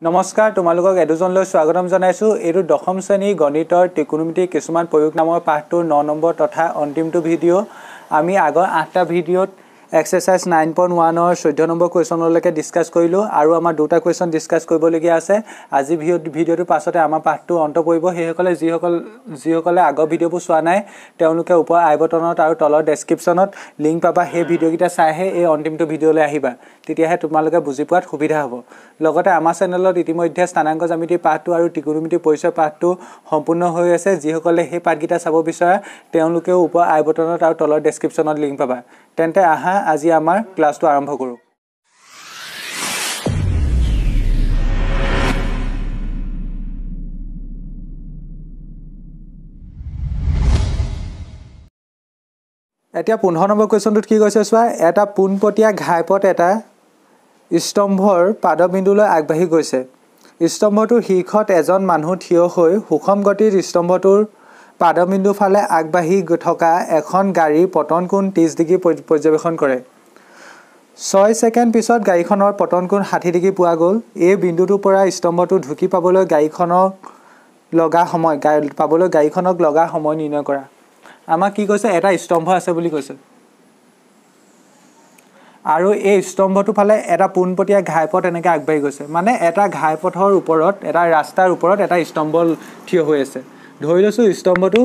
নমস্কাৰ তোমালোকক এডুজনলৈ স্বাগতম জনাইছো এৰু দশম শ্ৰেণী গণিতৰ ত্ৰিকোণমিতি কিছুমান প্ৰয়োগ নামৰ পাঠটোৰ 9 নম্বৰ তথা অন্তিমটো ভিডিও আমি আগৰ 8টা ভিডিওত এক্সাৰসাইজ 9.1 ৰ 14 নম্বৰ কোৱেশ্যনলৈকে ডিসকাস কৰিলো আৰু আমাৰ দুটা কোৱেশ্যন ডিসকাস কৰিবলগীয়া আছে আজি ভিডিওটো পাছতে আমাৰ পাঠটো অন্ত পৰিব হেসকলে যিসকলে আগৰ ভিডিওবোৰ চোৱা নাই তেওঁলোকে ওপৰ আই বটনত আৰু তলৰ ডেসক্ৰিপচনত লিংক পাবা হে ভিডিওকিটা চাইহে এই অন্তিমটো ভিডিওলৈ আহিবা তেতিয়াহে তোমালোকে বুজি পোৱাত সুবিধা হ'ব লগতে আমাৰ চেনেলত ইতিমধ্যে স্থানাংক জ্যামিতি পাঠটো আৰু ত্ৰিকোণমিতি পৰিচয় পাঠটো সম্পূৰ্ণ হৈ আছে যিসকলে হে পাঠকিটা চাব বিচাৰা তেওঁলোকে ওপৰ আই বটনত আৰু তলৰ ডেসক্ৰিপচনত লিংক পাবা তেন্তে আহা আজি আমাৰ ক্লাসটো আৰম্ভ কৰো এতিয়া 15 নম্বৰ কোৱেশ্যনটোত কি কৈছে চোৱা এটা পোনপটীয়া ঘাইপথ এটা স্তম্ভৰ পাদবিন্দুলৈ আগবাঢ়ি গৈছে স্তম্ভটোৰ শীৰ্ষত এজন মানুহ থিয় হৈ সুষম গতিৰ স্তম্ভটোৰ পাদবিন্দু ফালে আগবাঢ়ি থকা এখন গাড়ীৰ পতন কোণ 30 ডিগ্ৰী পৰ্যবেক্ষণ কৰে 6 ছেকেণ্ড পিছত গাড়ীখনৰ পতন কোণ 60 ডিগ্ৰী পোৱা গ'ল এই বিন্দুটোৰ পৰা স্তম্ভটো ঢুকি পাবলৈ গাড়ীখনক লগা সময় নিৰ্ণয় কৰা আমাক কি কৈছে এটা স্তম্ভ আছে বুলি কৈছে আৰু এই স্তম্ভটো ফালে এটা পোনপটীয়া ঘাইপথ এনেকৈ আগবাঢ়ি গৈছে মানে এটা ঘাইপথৰ ওপৰত এটা ৰাস্তাৰ ওপৰত এটা স্তম্ভ থিয় হৈ আছে ধৰি লৈছো স্তম্ভটো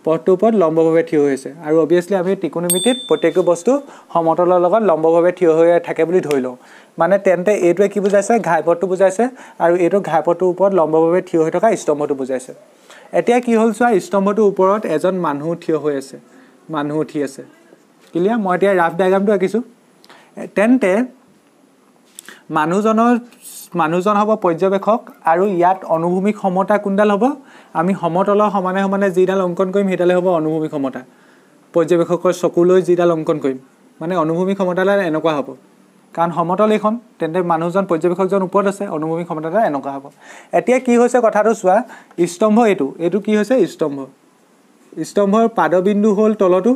পথটোৰ ওপৰত লম্বভাৱে থিয় হৈ আছে আৰু অবিয়াসলি আমি ত্ৰিকোণমিতিত প্ৰত্যেকটো বস্তু সমতলৰ লগত লম্বভাৱে থিয় হৈ থাকে বুলি ধৰি লওঁ মানে তেন্তে এইটোৱে কি বুজাইছে ঘাইপথটো বুজাইছে আৰু এইটো ঘাইপথটোৰ ওপৰত লম্বভাৱে থিয় হৈ থকা স্তম্ভটো বুজাইছে এতিয়া কি হ'ল চোৱা স্তম্ভটোৰ ওপৰত এজন মানুহ থিয় হৈ আছে মানুহ উঠি আছে ক্লিয়াৰ মই এতিয়া ৰাফ ডায়াগ্ৰামটো আঁকিছো তেন্তে মানুহজন হ'ব পৰ্যবেক্ষক আৰু ইয়াত অনুভূমিক সমতা কোনডাল হ'ব আমি সমতলৰ সমানে সমানে যিডাল অংকন কৰিম হেডালে হ'ব অনুভূমিক সমতা পৰ্যবেক্ষকৰ চকুলৈ যিডাল অংকন কৰিম মানে অনুভূমিক সমতাডাল এনেকুৱা হ'ব কাৰণ সমতল এখন তেন্তে মানুহজন পৰ্যবেক্ষকজন ওপৰত আছে অনুভূমিক সমতাডাল এনেকুৱা হ'ব এতিয়া কি হৈছে কথাটো চোৱা স্তম্ভ এইটো কি হৈছে স্তম্ভৰ পাদবিন্দু হ'ল তলটো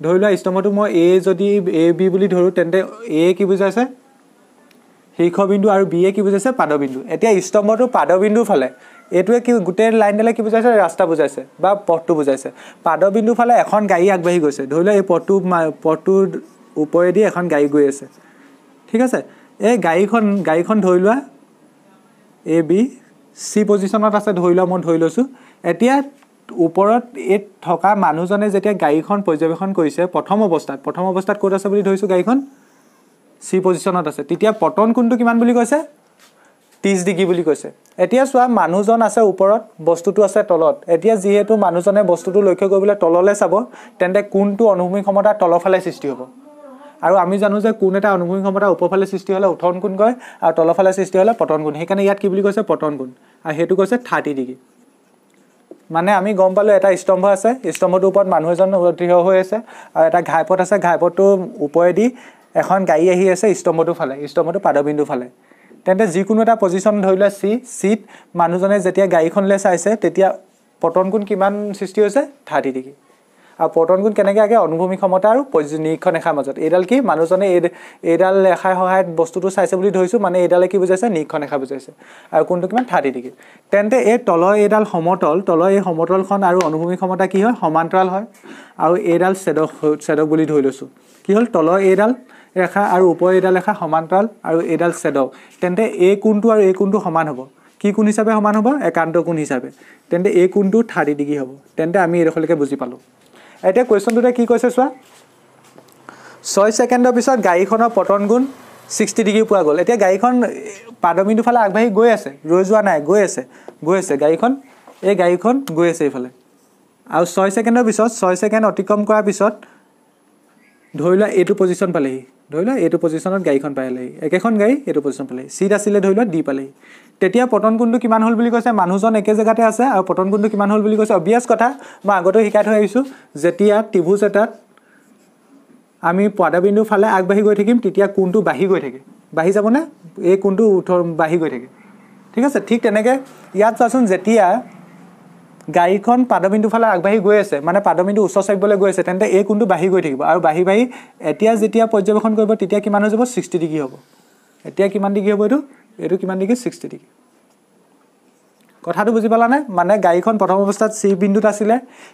ধৰি লোৱা স্তম্ভটো মই এ যদি এ বি বুলি ধৰো তেন্তে এ কি বুজাইছে শীৰ্ষবিন্দু আৰু বি এ কি বুজাইছে পাদবিন্দু এতিয়া স্তম্ভটো পাদবিন্দু ফালে এটোৱে কি গোটেই লাইনডালে কি বুজাইছে ৰাস্তা বুজাইছে বা পথটো বুজাইছে পাদবিন্দু ফালে এখন গাড়ী আগবাঢ়ি গৈছে ধৰি লোৱা এই পথটোৰ ওপৰেদি এখন গাড়ী গৈ আছে ঠিক আছে এই গাড়ীখন ধৰি লোৱা এ বি সি পজিশনত আছে ধৰি লোৱা মই ধৰি লৈছো এতিয়া ওপৰত এত থকা মানুহজনে যেতিয়া গাড়ীখন পৰ্যবেক্ষণ কৰিছে প্ৰথম অৱস্থাত ক'ত আছে বুলি ধৰিছো গাড়ীখন সি পজিশনত আছে তেতিয়া পতন কোণটো কিমান বুলি কৈছে 30 ডিগ্ৰী বুলি কৈছে এতিয়া চোৱা মানুহজন আছে ওপৰত বস্তুটো আছে তলত এতিয়া যিহেতু মানুহজনে বস্তুটো লক্ষ্য কৰিবলৈ তললৈ চাব তেন্তে কোণটো অনুভূমিক সমতাৰ তলফালে সৃষ্টি হ'ব আৰু আমি জানো যে কোণ এটা অনুভূমিক সমতাৰ ওপৰফালে সৃষ্টি হ'লে উত্তৰণ কোণ কয় আৰু তলফালে সৃষ্টি হ'লে পতন কোণ সেইকাৰণে ইয়াত কি বুলি কৈছে পতন কোণ আৰু হেতু কৈছে 30 ডিগ্ৰী মানে আমি গম পালো এটা স্তম্ভ আছে স্তম্ভটোৰ ওপৰত মানুহ এজন থিয় হৈ আছে আৰু এটা ঘাইপথ আছে ঘাইপথটো ওপৰেদি এখন গাড়ী আহি আছে স্তম্ভটো পাদবিন্দু ফালে তেন্তে যিকোনো এটা পজিশন ধৰি লোৱা সিট মানুহজনে যেতিয়া গাড়ীখনলৈ চাইছে তেতিয়া পতন কোণ কিমান সৃষ্টি হৈছে 30 ডিগ্ৰী আৰু পতন কোণ কেনেকৈ আগে অনুভূমিক সমতা আৰু নিৰীক্ষণ ৰেখাৰ মাজত এইডাল কি মানুহজনে এইডাল ৰেখাৰ সহায়ত বস্তুটো চাইছে বুলি ধৰিছো মানে এইডালে কি বুজাইছে নিৰীক্ষণ ৰেখা বুজাইছে আৰু কোণটো কিমান 30 ডিগ্ৰী তেন্তে এই তলৰ এইডাল তলৰ এই সমতলখন আৰু অনুভূমিক সমতা কি হয় সমান্তৰাল হয় আৰু এইডাল ছেদক বুলি ধৰি লৈছো কি হ'ল তলৰ এইডাল ৰেখা আৰু ওপৰৰ এইডাল ৰেখা সমান্তৰাল আৰু এইডাল ছেদক তেন্তে এই কোণটো আৰু এই কোণটো সমান হ'ব কি কোণ হিচাপে সমান হ'ব একান্ত কোণ হিচাপে তেন্তে এই কোণটো 30 ডিগ্ৰী হ'ব তেন্তে আমি এইডখৰলৈকে বুজি পালো এতিয়া কোৱেশ্যনটোতে কি কৈছে চোৱা 6 ছেকেণ্ডৰ পিছত গাড়ীখনৰ পতন কোণ 60 ডিগ্ৰী পোৱা গ'ল এতিয়া গাড়ীখন পাদবিন্দু ফালে আগবাঢ়ি গৈ আছে ৰৈ যোৱা নাই গৈ আছে গাড়ীখন গৈ আছে এইফালে আৰু 6 ছেকেণ্ডৰ পিছত 6 ছেকেণ্ড অতিক্ৰম কৰাৰ পিছত ধৰি লোৱা এইটো পজিশন পালেহি ধৰি লোৱা এইটো পজিশনত গাড়ীখন পালেহি একেখন গাড়ী এইটো পজিশন পালেহি সিট আছিলে ধৰি লোৱা ডি পালেহি তেতিয়া পতন কোণটো কিমান হ'ল বুলি কৈছে মানুহজন একে জেগাতে আছে আৰু পতন কোণটো কিমান হ'ল বুলি কৈছে অবিয়াস কথা মই আগতে শিকাই থৈ আহিছো যেতিয়া ত্ৰিভুজ এটাত আমি পাদবিন্দু ফালে আগবাঢ়ি গৈ থাকিম তেতিয়া কোণটো বাঢ়ি যাব না এই কোণটো বাঢ়ি গৈ থাকে ঠিক আছে ঠিক তেনেকৈ ইয়াত চাচোন যেতিয়া গাড়ীখন পাদবিন্দু ফালে আগবাঢ়ি গৈ আছে মানে পাদবিন্দু উচ্চ চাপিবলৈ গৈ আছে তেন্তে এই কোণটো বাঢ়ি গৈ থাকিব আৰু বাঢ়ি এতিয়া যেতিয়া পৰ্যবেক্ষণ কৰিব তেতিয়া কিমান হৈ যাব 60 ডিগ্ৰী হ'ব এতিয়া কিমান ডিগ্ৰী হ'ব এইটো এইটো কিমান ডিগ্ৰী 60 ডিগ্ৰী কথাটো বুজি পালা নে মানে গাড়ীখন প্ৰথম অৱস্থাত সি বিন্দুত আছিল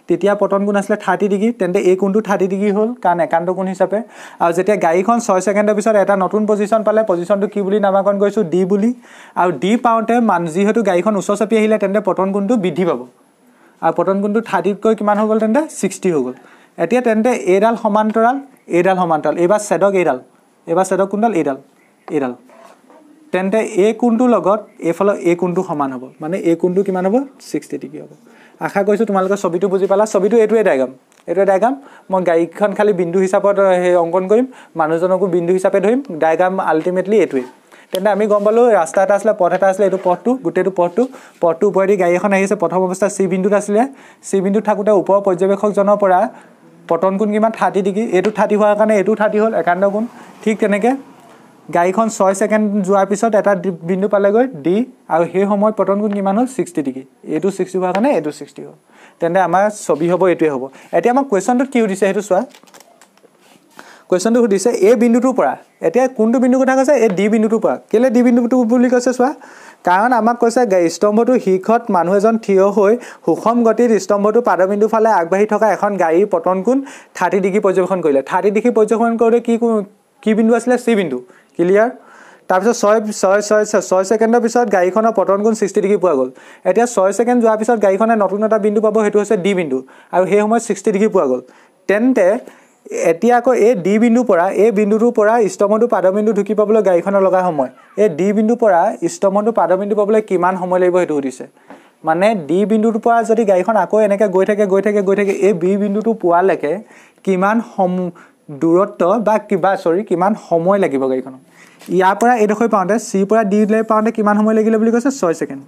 তেতিয়া পতন কোণ আছিল 30 ডিগ্ৰী তেন্তে এই কোণটো 30 ডিগ্ৰী হ'ল কাৰণ একান্ত কোণ হিচাপে আৰু যেতিয়া গাড়ীখন 6 সেকেন্ডৰ পিছত এটা নতুন পজিশন পালে পজিশনটো কি বুলি নামাকৰণ কৰিছো ডি বুলি আৰু ডি পাওঁতে মান যিহেতু গাড়ীখন উচ্চ চাপি আহিলে তেন্তে পতন কোণটো বৃদ্ধি পাব আৰু পতন কোণটো 30 কৈ কিমান হৈ গ'ল তেন্তে 60 হৈ গ'ল এতিয়া তেন্তে এডাল সমান্তৰাল এবাৰ ছেডক কোণডাল এডাল তেন্তে এই কোণটোৰ লগত এফালে এই কোণটো সমান হ'ব মানে এই কোণটো কিমান হ'ব 60 ডিগ্ৰী হ'ব আশা কৰিছো তোমালোকে ছবিটো বুজি পালা ছবিটো এইটোৱে ডায়াগ্ৰাম মই গাড়ীখন খালি বিন্দু হিচাপত অংকন কৰিম মানুহজনকো বিন্দু হিচাপে ধৰিম ডায়াগ্ৰাম আলটিমেটলি এইটোৱে তেন্তে আমি গম পালো ৰাস্তা এটা আছিল পথ এটা আছিল এইটো পথটো গোটেইটো পথটো ওপৰেদি গাড়ী এখন আহিছে প্ৰথম অৱস্থাত সি বিন্দুত আছিলে সি বিন্দুত থাকোতে ওপৰৰ পৰ্যবেক্ষকজনৰ পৰা পতন কোণ কিমান 30 ডিগ্ৰী এইটো 30 হোৱাৰ কাৰণে এইটো 30 হ'ল একান্ত কোণ ঠিক তেনেকে গাড়ীখন 6 সেকেন্ড যোৱাৰ পিছত এটা বিন্দু পালেগৈ ডি আৰু সেই সময়ত পতন কোণ কিমান হ'ল 60 ডিগ্ৰী এইটো 60 হোৱাৰ কাৰণে এইটো 60 হ'ল তেন্তে আমাৰ ছবি হ'ব এইটোৱে হ'ব এতিয়া আমাক কোৱেশ্চনটোত কি সুধিছে সেইটো চোৱা কোৱেশ্চনটো সুধিছে এই বিন্দুটোৰ পৰা এতিয়া কোনটো বিন্দু কথা কৈছে এই ডি বিন্দুটোৰ পৰা কেলে ডি বিন্দুটো বুলি কৈছে চোৱা কাৰণ আমাক কৈছে স্তম্ভটো শীৰ্ষত মানুহ এজন থিয় হৈ সুষম গতিত স্তম্ভটো পাদবিন্দু ফালে আগবাঢ়ি থকা এখন গাড়ীৰ পতন কোণ 30 ডিগ্ৰী পৰ্যবেক্ষণ কৰিলে 30 ডিগ্ৰী পৰ্যবেক্ষণ কৰোতে কি বিন্দু আছিলে সি বিন্দু ক্লিয়াৰ তাৰপিছত 6 সেকেন্ডৰ পিছত গাড়ীখনৰ পতন কোণ 60 ডিগ্ৰী পোৱা গ'ল এতিয়া 6 সেকেন্ড যোৱাৰ পিছত গাড়ীখনে নতুন এটা বিন্দু পাব সেইটো হৈছে ডি বিন্দু আৰু সেই সময়ত 60 ডিগ্ৰী পোৱা গ'ল তেন্তে এতিয়া আকৌ এই ডি বিন্দুৰ পৰা এই বিন্দুটোৰ পৰা স্তম্ভটো পাদবিন্দু ঢুকি পাবলৈ গাড়ীখনৰ লগা সময় এই ডি বিন্দুৰ পৰা স্তম্ভটো পাদবিন্দু পাবলৈ কিমান সময় লাগিব সেইটো সুধিছে মানে ডি বিন্দুৰ পৰা যদি গাড়ীখন আকৌ এনেকৈ গৈ থাকে এই বি বিন্দুটো পোৱালৈকে কিমান দূৰত্ব বা কিমান সময় লাগিব গাড়ীখনৰ ইয়াৰ পৰা এইডোখৰ পাওঁতে সি পৰা ডি লৈ পাওঁতে কিমান সময় লাগিলে বুলি কৈছে 6 সেকেন্ড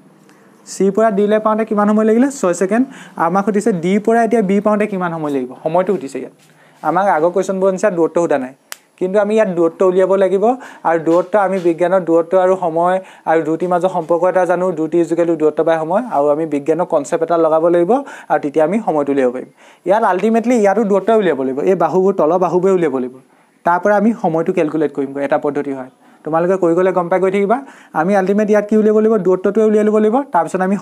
সি পৰা ডি লৈ পাওঁতে কিমান সময় লাগিলে 6 সেকেন্ড আমাক সুধিছে ডি পৰা এতিয়া বি পাওঁতে কিমান সময় লাগিব সময়টো সুধিছে ইয়াত আমাক আগৰ কোৱেশ্চনবোৰ অনুসাৰে দূৰত্ব সোধা নাই কিন্তু আমি ইয়াত দূৰত্ব উলিয়াব লাগিব আৰু দূৰত্ব আমি বিজ্ঞানৰ দূৰত্ব আৰু সময় আৰু দুটিৰ মাজৰ সম্পৰ্ক এটা জানো দুটি ইজুকেল দূৰত্ব বাই সময় আৰু আমি বিজ্ঞানৰ কনচেপ্ট এটা লগাব লাগিব আৰু তেতিয়া আমি সময়টো উলিয়াব পাৰিম ইয়াত আলটিমেটলি ইয়াতো দূৰত্ব উলিয়াব লাগিব এই বাহুবোৰ তলৰ বাহুবোৰে উলিয়াব লাগিব তাৰ পৰা আমি সময়টো ক্যালকুলেট কৰিম এটা পদ্ধতি হয় তোমালোকে কৰি গলে গম পাই গৈ থাকিবা আমি আলটিমেট ইয়াত কি উলিয়াব লাগিব দূৰত্বটো উলিয়াই ল'ব লাগিব তাৰ পিছত আমি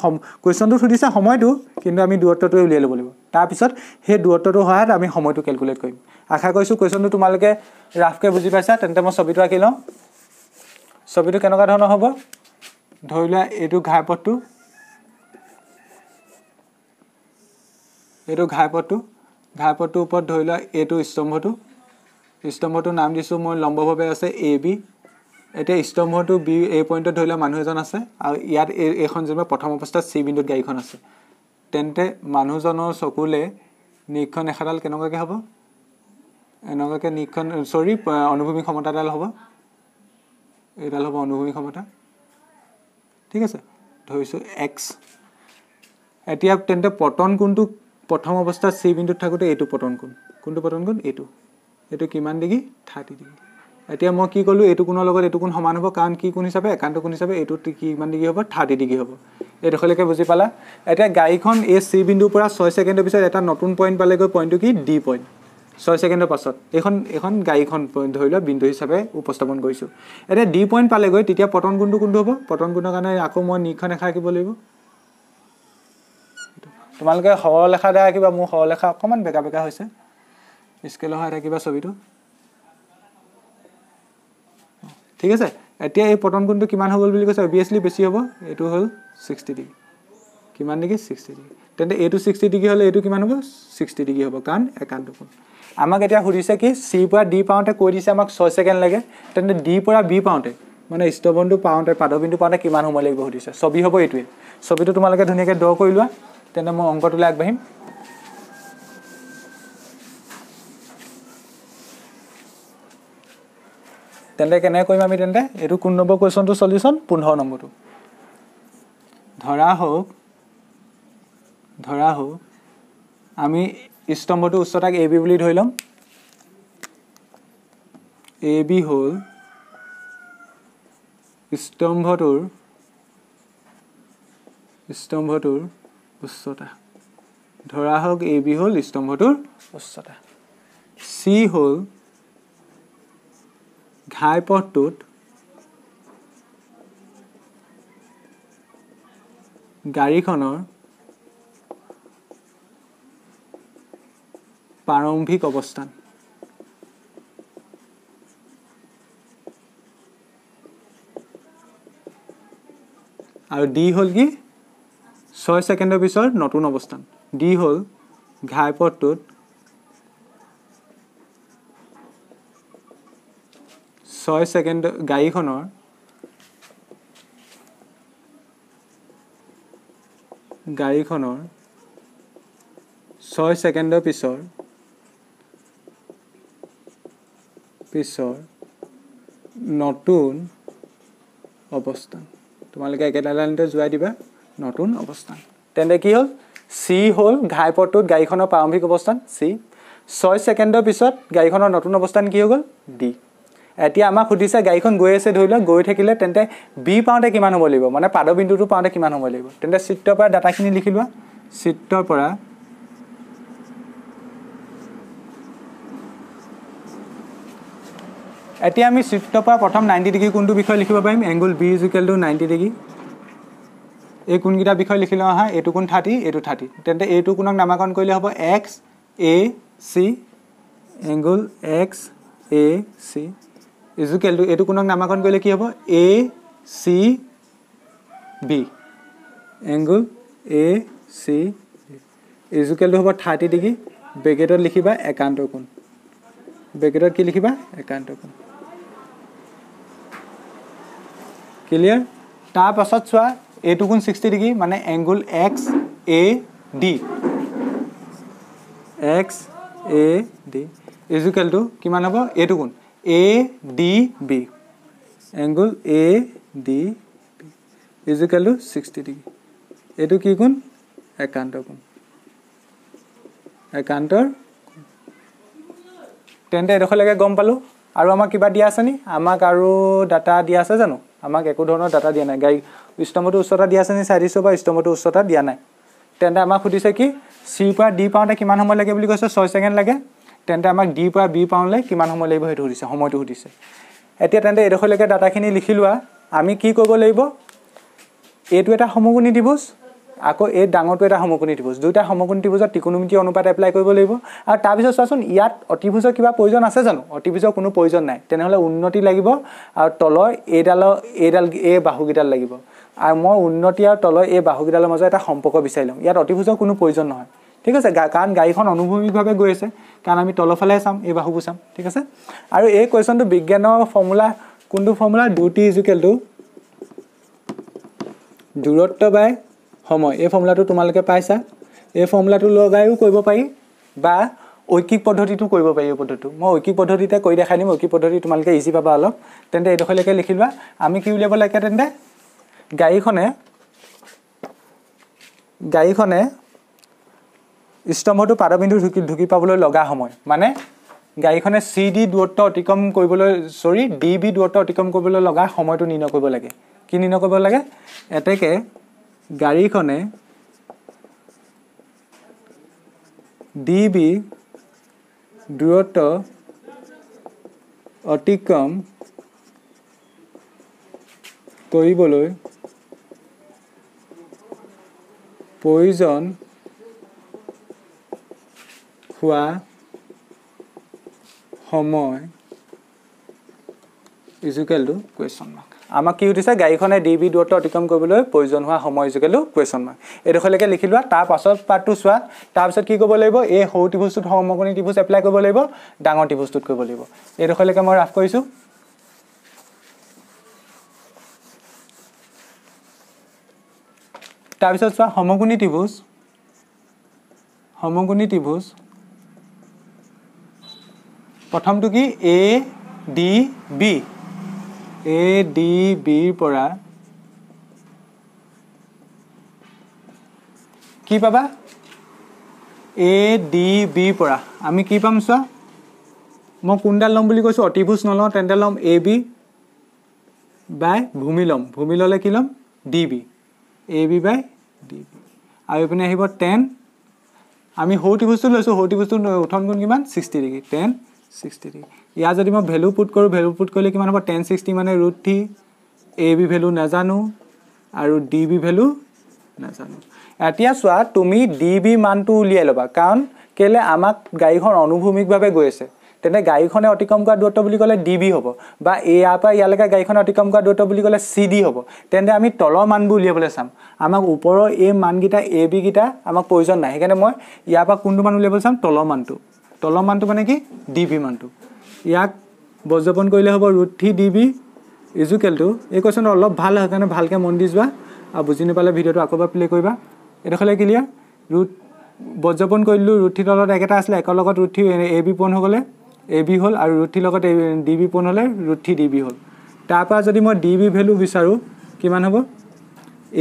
কোৱেশ্চনটো সুধিছে সময়টো কিন্তু আমি দূৰত্বটো উলিয়াই ল'ব লাগিব তাৰ পিছত সেই দূৰত্বটো সহায়ত আমি সময়টো ক্যালকুলেট কৰিম আশা কৰিছো কোৱেশ্চনটো তোমালোকে ৰাফকে বুজি পাইছা তেন্তে মই ছবিটো আঁকি লওঁ ছবিটো কেনেকুৱা ধৰণৰ হ'ব ধৰিলা এইটো ঘাইপথটো ঘাইপথটোৰ ওপৰত ধৰিলা এইটো স্তম্ভটো নাম দিছো মই লম্বভাৱে আছে এ বি এতিয়া স্তম্ভটো বি এই পইণ্টত ধৰিলা মানুহ এজন আছে আৰু ইয়াত এইখন যেনিবা প্ৰথম অৱস্থাত সি বিন্দুত গাড়ীখন আছে তেন্তে মানুহজনৰ চকুলে নিৰীক্ষণ ৰেখাডাল কেনেকুৱাকৈ হ'ব এনেকুৱাকৈ নিৰীক্ষণ অনুভূমিক ক্ষমতাডাল হ'ব এইডাল হ'ব অনুভূমিক ক্ষমতা ঠিক আছে ধৰিছো এক্স এতিয়া তেন্তে পতন কোণটো প্ৰথম অৱস্থাত সি বিন্দুত থাকোতে এইটো পতন কোণ কোনটো পতন কোণ এইটো কিমান ডিগ্ৰী 30 ডিগ্ৰী এতিয়া মই কি কলো এইটো কোণৰ লগত এইটো কোণ সমান হ'ব কাৰণ কি কোণ হিচাপে একান্ত কোণ হিচাপে এইটো কিমান ডিগ্ৰী হ'ব 30 ডিগ্ৰী হ'ব এই দখলৈকে বুজি পালা এতিয়া গাড়ীখন এই সি বিন্দুৰ পৰা 6 সেকেন্ডৰ পিছত এটা নতুন পইণ্ট পালেগৈ পইণ্টটো কি ডি পইণ্ট 6 সেকেন্ডৰ পাছত এখন গাড়ীখন ধৰি লোৱা বিন্দু হিচাপে উপস্থাপন কৰিছো এতিয়া ডি পইণ্ট পালেগৈ তেতিয়া পতন কোণটো কোনটো হ'ব পতন কোণৰ কাৰণে আকৌ মই নিৰীক্ষণ ৰেখা আঁকিব লাগিব তোমালোকে সৰল ৰেখা দ্বাৰা আঁকিবা মোৰ সৰল ৰেখা অকমান বেকা হৈছে স্কেল হয় আঁকিবা ছবিটো ঠিক আছে এতিয়া এই পতন কোণটো কিমান হৈ গ'ল বুলি কৈছে অবিয়াসলি বেছি হ'ব এইটো হ'ল 60 ডিগ্ৰী কিমান ডিগ্ৰী 60 ডিগ্ৰী তেন্তে এইটো 60 ডিগ্ৰী হ'লে এইটো কিমান হ'ব 60 ডিগ্ৰী হ'ব কাৰণ একান্ত কোণ আমাক এতিয়া সুধিছে কি সি পৰা ডি পাওঁতে কৈ দিছে আমাক 6 সেকেন্ড লাগে তেন্তে ডি পৰা বি পাওঁতে মানে স্তম্ভটো পাওঁতে পাদবিন্দু পাওঁতে কিমান সময় লাগিব সুধিছে ছবি হ'ব এইটোৱে ছবিটো তোমালোকে ধুনীয়াকৈ ড্ৰ কৰি লোৱা তেন্তে মই অংকটোলৈ আগবাঢ়িম তেন্তে কেনে কৰিম আমি তেন্তে এইটো কোন নম্বৰ কোৱেশ্চনটো সলিউশন 15 নম্বৰটো ধৰা হোক আমি স্তম্ভটো উচ্চতাক এ বি বুলি ধৰি লম এ বি হ'ল স্তম্ভটোৰ উচ্চতা ধৰা হোক এ বি হ'ল স্তম্ভটোৰ উচ্চতা সি হ'ল ঘাইপথটোত গাড়ীখনৰ প্ৰাৰম্ভিক অৱস্থান আৰু ডি হ'ল কি 6 ছেকেণ্ডৰ পিছৰ নতুন অৱস্থান ডি হ'ল ঘাইপথটোত 6 ছেকেণ্ড গাড়ীখনৰ গাড়ীখনৰ 6 ছেকেণ্ডৰ পিছৰ নতুন অৱস্থান তোমালোকে একেটা লাইনতে জুৱাই দিবা নতুন অৱস্থান তেন্তে কি হ'ল সি হ'ল ঘাইপথটোত গাড়ীখনৰ প্ৰাৰম্ভিক অৱস্থান সি 6 ছেকেণ্ডৰ পিছত গাড়ীখনৰ নতুন অৱস্থান কি হৈ গ'ল ডি এতিয়া আমাক সুধিছে গাড়ীখন গৈ আছে ধৰি লওক গৈ থাকিলে তেন্তে বি পাওঁতে কিমান হ'ব লাগিব মানে পাদবিন্দুটো পাওঁতে কিমান হ'ব লাগিব তেন্তে চিত্ৰৰ পৰা ডাটাখিনি লিখি লোৱা চিত্ৰৰ পৰা এতিয়া আমি চিত্ৰৰ পৰা প্ৰথম 90 ডিগ্ৰী কোণটো বিষয় লিখিব পাৰিম এংগল বি = 90 ডিগ্ৰী এই কোণকেইটা বিষয় লিখি লওঁ আহা এইটো কোণ 30 এইটো 30 তেন্তে এইটো কোণক নামাকৰণ কৰিলে হ'ব X A C angle X A C এইটো কোণক নামাকৰণ কৰিলে কি হ'ব A C B angle A C হ'ব 30 ডিগ্ৰী ব্ৰেকেটত লিখিবা একান্ত কোণ ব্ৰেকেটত কি লিখিবা একান্ত কোণ ক্লিয়াৰ তাৰ পাছত চোৱা এইটো কোণ 60 ডিগ্ৰী মানে angle X A D X A D কিমান হ'ব এইটো কোণ A D B angle A D B 60 degree এইটো কি কোণ একান্ত কোণ একান্তৰ তেন্তে এডোখৰলৈকে গম পালোঁ আৰু আমাক কিবা দিয়া আছে নি আমাক আৰু ডাটা দিয়া আছে জানো আমাক একো ধৰণৰ ডাটা দিয়া নাই গাড়ী স্তম্ভটোৰ উচ্চতা দিয়া আছে নি 400 বা স্তম্ভটোৰ উচ্চতা দিয়া নাই তেন্তে আমাক সুধিছে কি চিৰ পৰা ডি পাওঁতে কিমান সময় লাগে বুলি কৈছে 6 ছেকেণ্ড লাগে তেন্তে আমাক ডি পৰা বি পাওঁলে কিমান সময় লাগিব সেইটো সুধিছে সময়টো সুধিছে এতিয়া তেন্তে এডোখৰলৈকে ডাটাখিনি লিখি লোৱা আমি কি কৰিব লাগিব এইটো এটা সমকোণী ত্ৰিভুজ আকৌ এই ডাঙৰটো এটা সমকোণী ত্ৰিভুজ দুটা সমকোণী ত্ৰিভুজত ত্ৰিকোণমিতি অনুপাত এপ্লাই কৰিব লাগিব আৰু তাৰ পিছত চোৱাচোন ইয়াত অতিভুজৰ কিবা প্ৰয়োজন আছে জানো অতিভুজৰ কোনো প্ৰয়োজন নাই তেনেহলে উন্নতি লাগিব আৰু তলৰ এইডাল এই বাহুকেইডাল লাগিব আৰু মই উন্নতি আৰু তলৰ এই বাহুকেইডালৰ মাজত এটা সম্পৰ্ক বিচাৰি লম ইয়াত অতিভুজৰ কোনো প্ৰয়োজন নহয় ঠিক আছে কাৰণ গাড়ীখন অনুভূমিকভাৱে গৈ আছে কাৰণ আমি তলফালে চাম এই বাহুবোৰ চাম ঠিক আছে আৰু এই কোৱেশ্যনটো বিজ্ঞানৰ ফৰ্মুলা কোনটো ফৰ্মুলা দুটি দূৰত্ব বাই সময় এই ফৰ্মুলাটো তোমালোকে পাইছা এই ফৰ্মুলাটো লগাইও কৰিব পাৰি বা ঐকিক পদ্ধতিটো কৰিব পাৰি এই পদ্ধতিটো মই ঐকিক পদ্ধতিতে কৰি দেখাই দিম ঐকিক পদ্ধতি তোমালোকে ইজি পাবা অলপ তেন্তে এইডোখৰলৈকে লিখি লোৱা আমি কি উলিয়াব লাগে তেন্তে গাড়ীখনে স্তম্ভটো পাদবিন্দু ঢুকি পাবলৈ লগা সময় মানে গাড়ীখনে চি ডি দূৰত্ব অতিক্ৰম কৰিবলৈ ডি বি দূৰত্ব অতিক্ৰম কৰিবলৈ লগা সময়টো নিৰ্ণয় কৰিব লাগে কি নিৰ্ণয় কৰিব লাগে এতেকে গাড়ীখনে ডি বি দূৰত্ব অতিক্ৰম কৰিবলৈ প্ৰয়োজন হোৱা সময় কুৱেশ্যন মাৰ্ক আমাক কি সুধিছে গাড়ীখনে ডি বি দূৰত্ব অতিক্ৰম কৰিবলৈ প্ৰয়োজন হোৱা সময় কুৱেশ্যন মাৰ্ক এইডোখৰলৈকে লিখি লোৱা তাৰ পাছত পাৰ্টটো চোৱা তাৰপিছত কি কৰিব লাগিব এই সৰু ত্ৰিভুজটোত সমকোণী ত্ৰিভুজ এপ্লাই কৰিব লাগিব ডাঙৰ ত্ৰিভুজটোত কৰিব লাগিব এইডোখৰলৈকে মই ৰাফ কৰিছোঁ তাৰপিছত চোৱা সমকোণী ত্ৰিভুজ প্ৰথমটো কি এ ডি বিৰ পৰা কি পাবা এ ডি বিৰ পৰা আমি কি পাম চোৱা মই কোনডাল ল'ম বুলি কৈছোঁ অতিভুজ নলওঁ তেন্তে ল'ম এ বি বাই ভূমি ল'লে কি ল'ম D B A B by D B আৰু এইপিনে আহিব 10 আমি সৰু ত্ৰিভুজটো লৈছোঁ সৰু ত্ৰিভুজটোৰ উঠন কোণ কিমান 60 ডিগ্ৰী 10 60 ডিগ্ৰী ইয়াৰ যদি মই ভেলু পুট কৰিলে কিমান হ'ব 1060 মানে √3 এ বি ভেলু নাজানো আৰু ডি বি ভেলু নাজানো এতিয়া চোৱা তুমি ডিবি মানটো উলিয়াই ল'বা কাৰণ কেলে আমাক গাড়ীখন অনুভূমিকভাৱে গৈ আছে তেনে গাড়ীখনে অতিক্ৰম কৰা দূৰত্ব বুলি ক'লে ডিবি হ'ব বা ইয়াৰ পৰা ইয়ালৈকে গাড়ীখনে অতিক্ৰম কৰা দূৰত্ব বুলি ক'লে চিডি হ'ব তেন্তে আমি তলৰ মানবোৰ উলিয়াবলৈ চাম আমাক ওপৰৰ এই মানকেইটা এ বি কেইটা আমাক প্ৰয়োজন নাই সেইকাৰণে মই ইয়াৰ পৰা কোনটো মান উলিয়াবলৈ চাম তলৰ মানটো মানে কি ডিবি মানটো ইয়াক বজ্ৰপন কৰিলে হ'ব √3 ডিবি ইজুকেল টু এই কোৱেশ্যনটো অলপ ভাল হয় কাৰণে ভালকৈ মন দি যোৱা আৰু বুজি নাপালে ভিডিঅ'টো আকৌ এবাৰ প্লে কৰিবা এডোখৰলৈ ক্লিয়াৰ বজ্ৰপন কৰিলোঁ √3 তলত একেটা আছিলে একৰ লগত √3 এ বি পূৰণ হৈ গ'লে এ বি হ'ল আৰু √3 লগত ডি বি পূৰণ হ'লে √3 ডি বি হ'ল তাৰপৰা যদি মই ডি বি ভেলু বিচাৰোঁ কিমান হ'ব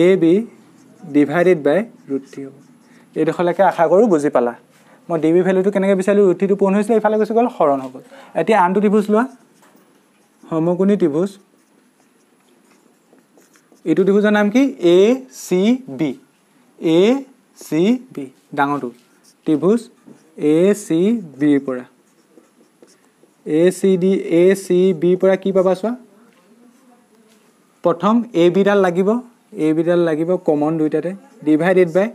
এ বি ডিভাইডেড বাই √3 হ'ব এইডোখৰলৈকে আশা কৰোঁ বুজি পালা মই ডি বি ভেলুটো কেনেকৈ বিচাৰিলোঁ √3টো পূৰণ হৈছিলে এইফালে গুচি গ'ল হৰণ হৈ গ'ল এতিয়া আনটো ত্ৰিভুজ লোৱা সমকোণী ত্ৰিভুজ এইটো ত্ৰিভুজৰ নাম কি এ চি বি ডাঙৰটো ত্ৰিভুজ এ চি বিৰ পৰা এ চি বিৰ পৰা কি পাবা চোৱা প্ৰথম এ বিডাল লাগিব কমন দুইটাতে ডিভাইডেড বাই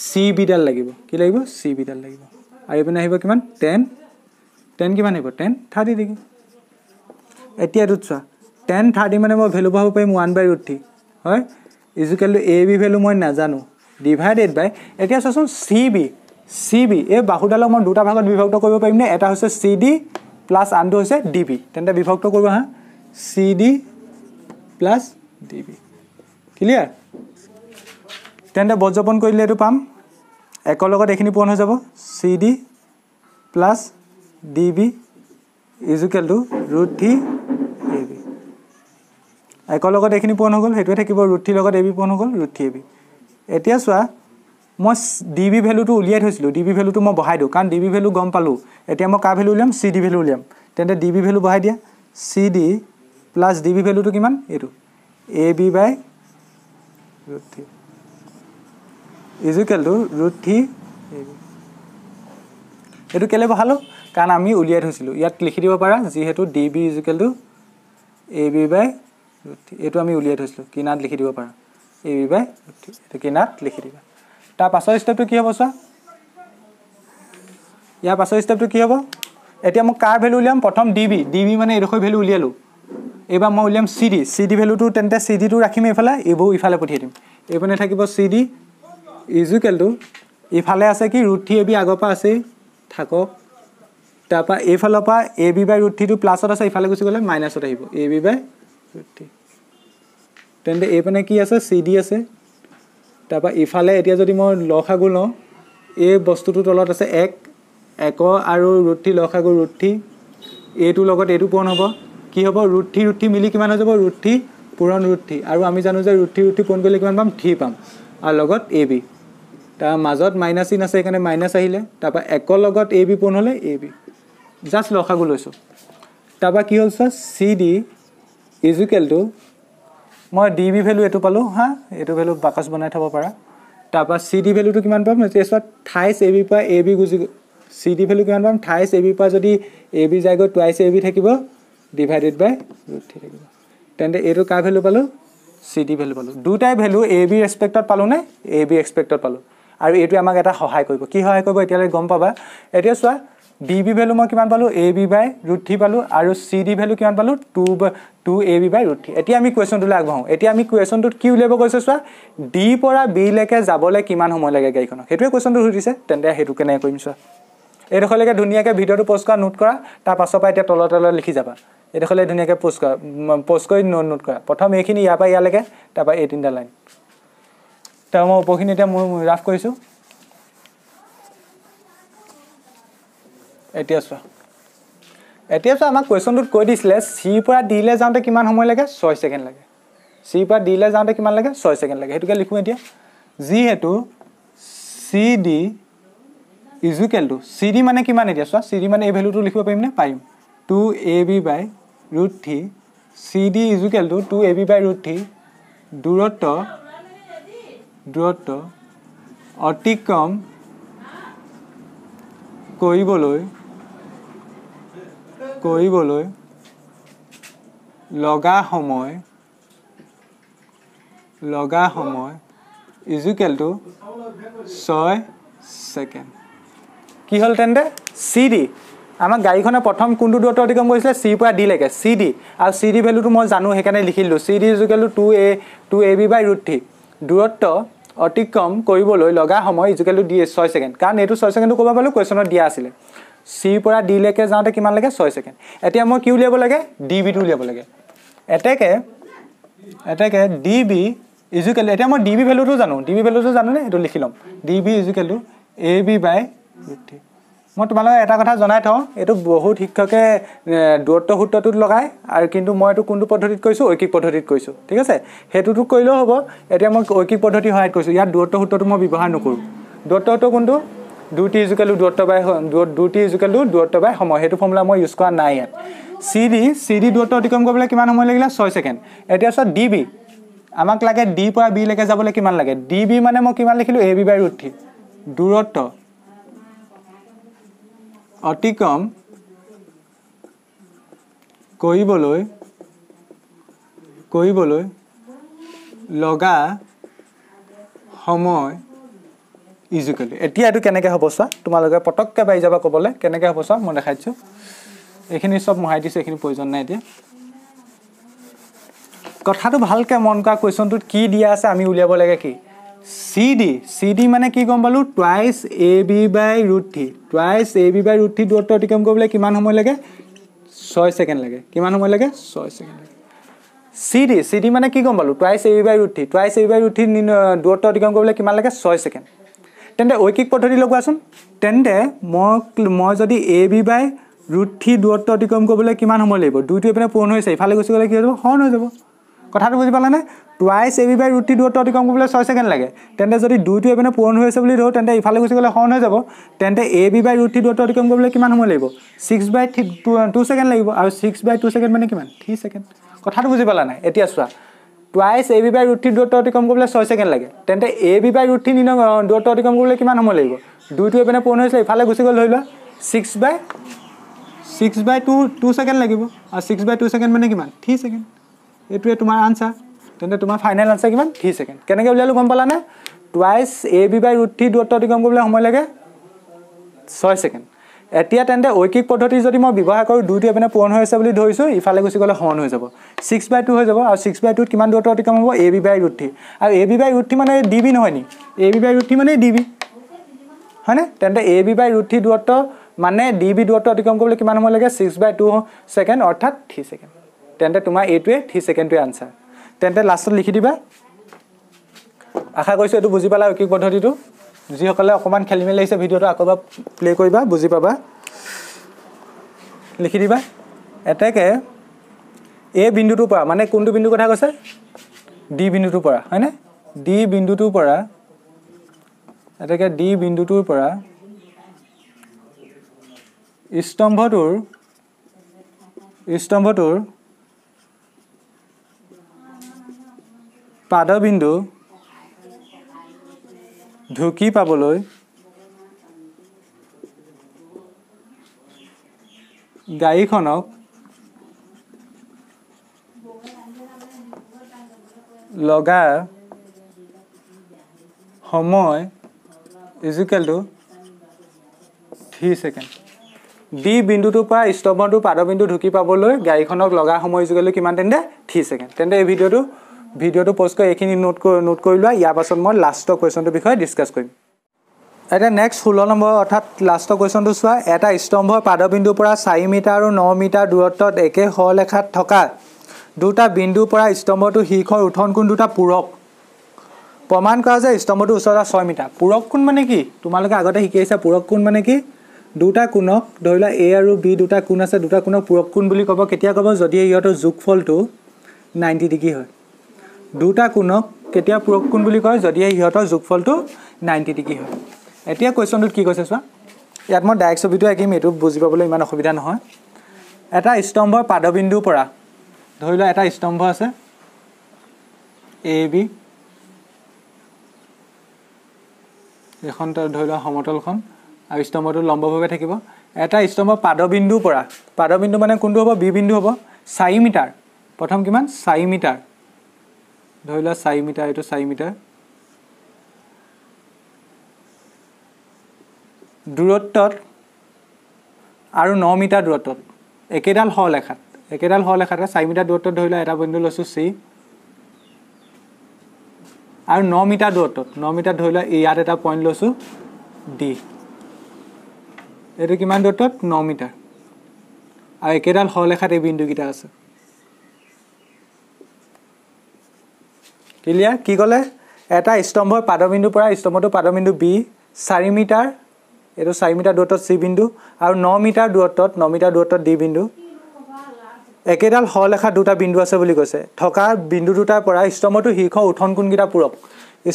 চি বিডাল লাগিব কি লাগিব চি বিডাল লাগিব আৰু এইপিনে আহিব কিমান 10 কিমান আহিব 10 30 ডিগ্ৰী এতিয়া এইটোত চোৱা 10 30 মানে মই ভেলু পাব পাৰিম 1/√3 হয় equal two A B value মই নাজানো ডিভাইডেড বাই এতিয়া চোৱাচোন চি বি এই বাহুডালক মই দুটা ভাগত বিভক্ত কৰিব পাৰিম নে এটা হৈছে চি ডি প্লাছ আনটো হৈছে ডি বি তেন্তে বিভক্ত কৰিব হা C D plus D B clear তেন্তে বজ্ৰপন কৰিলে এইটো পাম একৰ লগত এইখিনি পূৰণ হৈ যাব C D plus D B equal to √3 A B একৰ লগত এইখিনি পূৰণ হৈ গ'ল সেইটোৱে থাকিব √3 লগত এ বি পূৰণ হৈ গ'ল √3 এ বি এতিয়া চোৱা মই ডি বি ভেলুটো উলিয়াই থৈছিলোঁ ডি বি ভেলুটো মই বহাই দিওঁ কাৰণ ডি বি ভেলু গম পালোঁ এতিয়া মই কাৰ ভেলু উলিয়াম চি ডি ভেলু উলিয়াম তেন্তে ডি বি ভেলু বহাই দিয়া C D plus D B ভেলুটো কিমান এইটো A B by √3 equal to √3 A B এইটো কেলৈ বহালোঁ কাৰণ আমি উলিয়াই থৈছিলোঁ ইয়াত লিখি দিব পাৰা যিহেতু D B equal two A B by √3 এইটো আমি উলিয়াই থৈছিলোঁ কিনাত লিখি দিব পাৰা এ বি বাই √3 এইটো কিনাত লিখি দিবা তাৰ পাছৰ ষ্টেপটো কি হ'ব চোৱা ইয়াৰ পাছৰ ষ্টেপটো কি হ'ব এতিয়া মই কাৰ ভেলু উলিয়াম প্ৰথম ডি বি মানে এইডোখৰ ভেলু উলিয়ালোঁ এইবাৰ মই উলিয়াম চি ডি ভেলুটো তেন্তে চি ডিটো ৰাখিম এইফালে এইবোৰ ইফালে পঠিয়াই দিম এইপিনে থাকিব চি ডি ইজুকেল টু ইফালে আছে কি √3 এ বি আগৰ পৰা আছেই থাকক তাৰপৰা এইফালৰ পৰা এ বি বাই √3টো প্লাছত আছে ইফালে গুচি গ'লে মাইনাছত আহিব এ বি বাই √3 তেন্তে এইপিনে কি আছে চি ডি আছে তাৰপৰা ইফালে এতিয়া যদি মই লসাগু লওঁ এই বস্তুটোৰ তলত আছে একৰ আৰু √3 লসাগু √3 এইটোৰ লগত এইটো পূৰণ হ'ব কি হ'ব √3 মিলি কিমান হৈ যাব √3 পূৰণ √3 আৰু আমি জানো যে √3 পূৰণ কৰিলে কিমান পাম 3 পাম আৰু লগত এ বি তাৰ মাজত মাইনাছ চিন আছে সেইকাৰণে মাইনাছ আহিলে তাৰপৰা একৰ লগত এ বি পূৰণ হ'লে এ বি জাষ্ট লসাগু লৈছোঁ তাৰপৰা কি হ'ল চোৱা চি ডি ইজুকেল টু মই ডি বি ভেলু এইটো পালোঁ হা এইটো ভেলু বাকচ বনাই থ'ব পাৰা তাৰপৰা চি ডি ভেলুটো কিমান পাম এতিয়া চোৱা 28 এ বিৰ পৰা এ বি গুচি চি ডি ভেলু কিমান পাম 28 এ বিৰ পৰা যদি এ বি যায়গৈ 2 এ বি থাকিব ডিভাইডেড বাই √3 থাকিব তেন্তে এইটো কাৰ ভেলু পালোঁ চি ডি ভেলু পালোঁ দুটাই ভেলু এ বি ৰেচপেক্টত পালোঁ নে এ বি এক্সপেক্টত পালোঁ আৰু এইটোৱে আমাক এটা সহায় কৰিব কি সহায় কৰিব এতিয়ালৈ গম পাবা এতিয়া চোৱা ডি বি ভেলু মই কিমান পালোঁ এ বি বাই √3 পালোঁ আৰু চি ডি ভেলু কিমান পালোঁ 2 এ বি বাই √3 এতিয়া আমি কুৱেশ্যনটোলৈ আগবঢ়াওঁ এতিয়া আমি কুৱেশ্যনটোত কি উলিয়াব কৈছোঁ চোৱা ডি পৰা বিলৈকে যাবলৈ কিমান সময় লাগে গাড়ীখনক সেইটোৱে কুৱেশ্যনটো সুধিছে তেন্তে সেইটো কেনেকৈ কৰিম চোৱা এইডোখৰলৈকে ধুনীয়াকৈ ভিডিঅ'টো প'ষ্ট কৰা নোট কৰা তাৰ পাছৰ পৰা এতিয়া তললৈ লিখি যাবা এইডোখৰলৈ ধুনীয়াকৈ প'ষ্ট কৰি নোট কৰা প্ৰথম এইখিনি ইয়াৰ পৰা ইয়ালৈকে তাৰপৰা এই 3টা লাইন তাৰ মই ওপৰখিনি এতিয়া মই ৰাফ কৰিছোঁ এতিয়া চোৱা আমাক কুৱেশ্যনটোত কৈ দিছিলে চিৰ পৰা ডিলৈ যাওঁতে কিমান সময় লাগে 6 ছেকেণ্ড লাগে চিৰ পৰা ডিলৈ যাওঁতে কিমান লাগে 6 ছেকেণ্ড লাগে সেইটোকে লিখোঁ এতিয়া যিহেতু C D equal to C D মানে কিমান এতিয়া চোৱা চি ডি মানে এই ভেলুটো লিখিব পাৰিম নে পাৰিম 2 এ B by √3 C D equal two 2 A B by √3 দূৰত্ব অতিক্ৰম কৰিবলৈ লগা সময় ইজ ইকুৱেল টু 6 সেকেন্ড কি হল তেন্তে CD আমাক গাড়ীখনে প্ৰথম কোনটো দূৰত্ব অতিক্ৰম কৰিছিলে C পৰা D লৈকে CD আৰু CD ভ্যালুটো মই জানো হেকাৰণে লিখিলো CD is equal to 2AB/√3 দূৰত্ব অতিক্ৰম কৰিবলৈ লগা সময় is equal to D 6 second কাৰণ এটো 6 সেকেন্ডটো ক'ব পালো কোৱেশ্যনত দিয়া আছিল C পৰা D লৈকে যাওঁতে কিমান লাগে 6 সেকেন্ড এতিয়া মই কি উলিয়াব লাগে DB টো উলিয়াব লাগে এটাকে DB ইজ ইকুৱেল এতিয়া মই DB ভ্যালুটো জানো নে এটো লিখি লম DB is equal to AB/√3 মই তোমালোকে এটা কথা জনাই থওঁ এটো বহুত শিক্ষকে দূৰত্ব সূত্ৰটোত লগায় আৰু কিন্তু মই এটো কোনটো পদ্ধতিত কৈছো ঐকিক পদ্ধতিত কৈছো ঠিক আছে হেতুটো কইলেও হ'ব এতিয়া মই ঐকিক পদ্ধতি সহায়ত কৈছো ইয়াত দূৰত্ব সূত্ৰটো মই ব্যৱহাৰ নকৰো দূৰত্ব সূত্ৰ কোনটো 2t = দূৰত্ব বাই সময় হেতু ফৰ্মুলা মই ইউজ কৰা নাই ইয়াত CD দূৰত্ব অতিক্ৰম কৰিবলৈ কিমান সময় লাগিলে 6 সেকেন্ড এতিয়া সব DB আমাক লাগে D পৰা B লৈকে যাবলৈ কিমান লাগে DB মানে মই কিমান লিখিলো AB/√3 দূৰত্ব অতিক্ৰম কৰিবলৈ লগা সময় ইজ ইকুৱেল টু এতিয়া এটো কেনেকৈ হ'ব চোৱা তোমালোকে পটককে পাই যাবা ক'বলৈ কেনেকৈ হ'ব চোৱা মই দেখাইছো এইখিনি সব মহাই দিছে এইখিনি প্ৰয়োজন নাই এতিয়া কথাটো ভালকে মন কৰা কোৱেশ্যনটোত কি দিয়া আছে আমি উলিয়াব লাগে কি CD মানে কি গম পালো টুৱাইস AB/√3 দূৰত্ব অতিক্ৰম কৰিবলৈ কিমান সময় লাগে 6 সেকেন্ড লাগে কিমান সময় লাগে 6 সেকেন্ড লাগে CD মানে কি গম পালো টুৱাইস AB/√3 দূৰত্ব অতিক্ৰম কৰিবলৈ কিমান লাগে 6 সেকেন্ড তেন্তে ঐকিক পদ্ধতি লগোৱাচোন তেন্তে মই যদি AB/√3 দূৰত্ব অতিক্ৰম কৰিবলৈ কিমান সময় লাগিব দুইটো এপিনে পূৰণ হৈছে ইফালে গুচি গলে কি হ'ব হৰণ হৈ যাব কথাটো বুজি পালানে টুৱাইস AB/√3 দূৰত্ব অতিক্ৰম কৰিবলৈ 6 সেকেন্ড লাগে তেন্তে যদি দুইটো এপিনে পূৰণ হৈ আছে বুলি ধৰো তেন্তে ইফালে গুচি গলে হৰণ হৈ যাব তেন্তে AB/√3 দূৰত্ব অতিক্ৰম কৰিবলৈ কিমান সময় লাগিব 6/2 সেকেন্ড লাগিব আৰু 6/2 সেকেন্ড মানে কিমান 3 সেকেন্ড কথাটো বুজি পালা নাই এতিয়া চোৱা টুৱাইস AB/√3 দূৰত্ব অতিক্ৰম কৰিবলৈ 6 সেকেন্ড লাগে তেন্তে AB/√3 দূৰত্ব অতিক্ৰম কৰিবলৈ কিমান সময় লাগিব দুইটো এপিনে পূৰণ হৈছে ইফালে গুচি গল ধৰিলা 6/2 সেকেন্ড লাগিব আৰু 6/2 সেকেন্ড মানে কিমান 3 সেকেন্ড এটোৱে তোমাৰ আনসাৰ তেন্তে তোমাৰ ফাইনাল আনসাৰ কিমান 3 সেকেন্ড কেনেকৈ উলিয়ালো গম পালা নে টুৱাইস AB/√3 দূৰত্ব অতিক্ৰম কৰিবলৈ সময় লাগে 6 সেকেন্ড এতিয়া তেন্তে ঐকিক পদ্ধতি যদি মই ব্যৱহাৰ কৰো দুইটো এপিনে পূৰণ হৈ আছে বুলি ধৰিছো ইফালে গুচি গলে হৰণ হৈ যাব 6/2 হৈ যাব আৰু 6/2 কিমান দূৰত্ব অতিক্ৰম হ'ব AB/√3 আৰু AB/√3 মানে DB নহয় নি AB/√3 মানে DB হয়নে তেন্তে AB/√3 দূৰত্ব মানে DB দূৰত্ব অতিক্ৰম কৰিবলৈ কিমান সময় লাগে 6/2 সেকেন্ড অৰ্থাৎ 3 সেকেন্ড তেন্তে তোমাৰ এইটোৱে 3 সেকেন্ডটোৱে আনসাৰ তেন্তে লাষ্টত লিখি দিবা আশা কৰিছো এটো বুজি পালা ঐকিক পদ্ধতিটো যি সকলে অকমান খেলি মেলি আছে ভিডিওটো আকবা প্লে কৰিবা বুজি পাবা লিখি দিবা এটাকে এ বিন্দুটোৰ পৰা মানে কোনটো বিন্দু কথা কৈছে ডি বিন্দুটোৰ পৰা হয়নে ডি বিন্দুটোৰ পৰা এটাকে ডি বিন্দুটোৰ পৰা স্তম্ভটোৰ পাদবিন্দু ঢুকি পাবলৈ গাড়ীখনক লগা সময় is equal to 3 second D বিন্দুটোৰ পৰা স্তম্ভটোৰ পাদবিন্দু ঢুকি পাবলৈ গাড়ীখনক লগা সময় ইজ ইকুৱেল টু কিমান তেন্তে 3 সেকেন্ড তেন্তে এই ভিডিওটো পোষ্ট কৰি এইখিনি নোট কৰি লোৱা ইয়াৰ পাছত মই লাষ্টৰ কোৱেশ্যনটোৰ বিষয়ে ডিসকাস কৰিম এটা নেক্সট 16 নম্বৰ অৰ্থাৎ লাষ্টৰ কোৱেশ্যনটো চোৱা এটা স্তম্ভৰ পাদবিন্দুৰ পৰা 4 মিটাৰ আৰু 9 মিটাৰ দূৰত্বত একে সৰলৰেখাত থকা দুটা বিন্দুৰ পৰা স্তম্ভটো শীৰ্ষৰ উঠন কোণ দুটা পূৰক প্ৰমাণ কৰা যে স্তম্ভটো উচ্চতা 6 মিটাৰ পূৰক কোণ মানে কি তোমালোকে আগতে শিকাইছা পূৰক কোণ মানে কি দুটা কোণক ধৰিলা A আৰু B দুটা কোণ আছে দুটা কোণক পূৰক কোণ বুলি ক'ব কেতিয়া ক'ব যদি ইহঁতৰ যোগফলটো 90 ডিগ্ৰী হয় দুটা কোণক কেতিয়া পূৰক কোণ বুলি কয় যদি ইহঁতৰ যোগফলটো 90 ডিগ্ৰী হয় এতিয়া কোৱেশ্যনটোত কি কৈছে চোৱা ইয়াত মই ডাইৰেক্ট ছবিটো আঁকিম এটো বুজি পাবলৈ ইমান অসুবিধা নহয় এটা স্তম্ভৰ পাদবিন্দুৰ পৰা ধৰিলা এটা স্তম্ভ আছে AB এখন ধৰিলা সমতলখন আৰু স্তম্ভটো লম্বভাৱে থাকিব এটা স্তম্ভৰ পাদবিন্দু মানে কোনটো হ'ব B বিন্দু হ'ব 4 মিটাৰ প্ৰথম কিমান 4 মিটাৰ ধৰিলা 4 মিটাৰ এটো 4 মিটাৰ দূৰত্বত আৰু 9 মিটাৰ দূৰত্বত একেডাল হ লেখাত 4 মিটাৰ দূৰত্বত ধৰি লোৱা এটা বিন্দু লৈছো C আৰু 9 মিটাৰ দূৰত্বত 9 মিটাৰ ধৰি লোৱা ইয়াত এটা পইণ্ট লৈছো D এটো কিমান দূৰত্বত 9 মিটাৰ আৰু একেডাল হ লেখাত এই বিন্দু কিটা আছে ক্লিয়াৰ কি ক'লে এটা স্তম্ভৰ পাদবিন্দুৰ পৰা স্তম্ভটো পাদবিন্দু B 4 মিটাৰ এটো 4 মিটাৰ দূৰত্বত C বিন্দু আৰু 9 মিটাৰ দূৰত্বত D বিন্দু একেডাল হ লেখা দুটা বিন্দু আছে বুলি কৈছে থকা বিন্দু দুটাৰ পৰা স্তম্ভটো শীৰ্ষ উঠন কোণকিটা পূৰক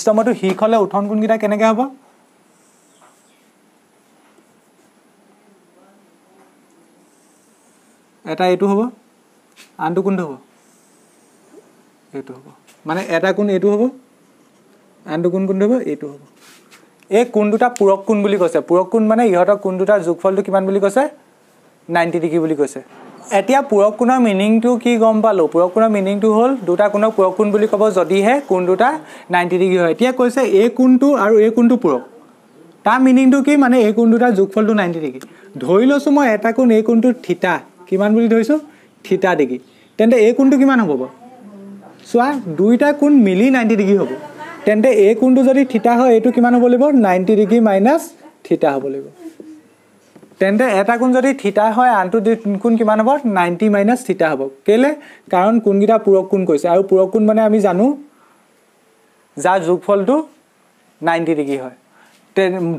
স্তম্ভটো শীৰ্ষলে উঠন কোণকিটা কেনেকৈ হ'ব এটা এটো হ'ব আনটো কোনটো হ'ব এটো হ'ব মানে এটা কোণ এটো হ'ব আনটো কোণ কোনটো হ'ব এটো হ'ব এই কোণ দুটা পূৰক কোণ বুলি কৈছে পূৰক কোণ মানে ইহতৰ কোণ দুটাৰ যোগফলটো কিমান বুলি কৈছে 90 ডিগ্ৰী বুলি কৈছে এতিয়া পূৰক কোণৰ মিনিংটো কি গম পালো পূৰক কোণৰ মিনিংটো হ'ল দুটা কোণক পূৰক কোণ বুলি ক'ব যদিহে কোণ দুটা 90 ডিগ্ৰী হয় এতিয়া কৈছে এই কোণটো আৰু এই কোণটো পূৰক তাৰ মিনিংটো কি মানে এই কোণ দুটাৰ যোগফলটো 90 ডিগ্ৰী ধৰি লৈছো মই এটা কোণ এই কোণটো থিতা কিমান বুলি ধৰিছো থিতা ডিগ্ৰী তেন্তে এই কোণটো কিমান হ'ব চোৱা দুইটা কোণ মিলি 90 ডিগ্ৰী হ'ব তেন্তে এই কোণটো যদি থিতা হয় এটো কিমান হ'ব লাগিব 90 ডিগ্ৰী মাইনাস থিতা হ'ব লাগিব তেন্তে এটা কোণ যদি থিতা হয় আনটো কোণ কিমান হ'ব 90 মাইনাস থিতা হ'ব কেলে কাৰণ কোণগিটা পূৰক কোণ কৈছে আৰু পূৰক কোণ মানে আমি জানো যাৰ যোগফলটো 90 ডিগ্ৰী হয়